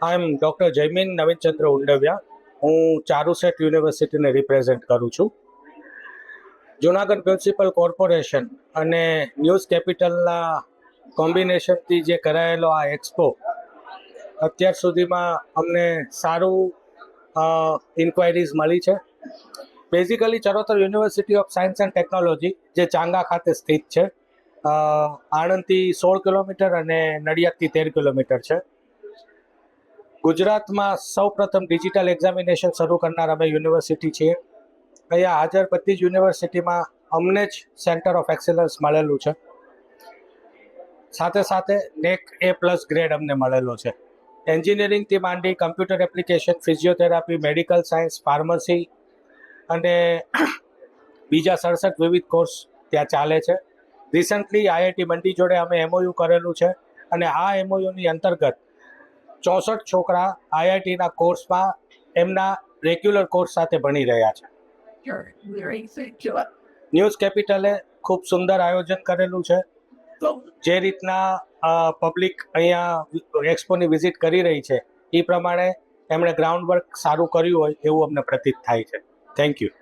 આઈ એમ doctor Jaymin Navinchandra ઉંડવિયા. હું ચારુસેટ યુનિવર્સિટીને represent કરું છું. જુનાગઢ મ્યુનિસિપલ કોર્પોરેશન અને ન્યૂઝ કેપિટલના કોમ્બિનેશનથી જે કરાયેલો આ એક્સપો અત્યાર સુધીમાં અમને સારું ઇન્ક્વાયરીઝ મળી છે. Basically Charotar university of science and technology જે ચાંગા ખાતે સ્થિત છે, આણંદથી 16 કિલોમીટર અને નડિયાદથી 13 કિલોમીટર છે. ગુજરાતમાં સૌપ્રથમ ડિજિટલ એક્ઝામિનેશન શરૂ કરનાર અમે યુનિવર્સિટી છીએ. અહીંયા હાજર બધી જ યુનિવર્સિટીમાં અમને જ સેન્ટર ઓફ એક્સેલન્સ મળેલું છે. સાથે સાથે નેક A+ ગ્રેડ અમને મળેલો છે. એન્જિનિયરિંગથી માંડી computer application, physiotherapy, medical science, pharmacy અને બીજા 67 વિવિધ કોર્સ ત્યાં ચાલે છે. રિસન્ટલી આઈઆઈટી મંડી જોડે અમે MOU કરેલું છે અને આ MOUની અંતર્ગત 64 છોકરા આઈઆઈટીના કોર્સમાં એમના રેગ્યુલર કોર્સ સાથે ભણી રહ્યા છે. ન્યૂઝ કેપિટલે ખૂબ સુંદર આયોજન કરેલું છે. જે રીતના પબ્લિક અહીંયા એક્સપોની વિઝિટ કરી રહી છે એ પ્રમાણે એમણે ગ્રાઉન્ડ વર્ક સારું કર્યું હોય એવું અમને પ્રતીત થાય છે. Thank you.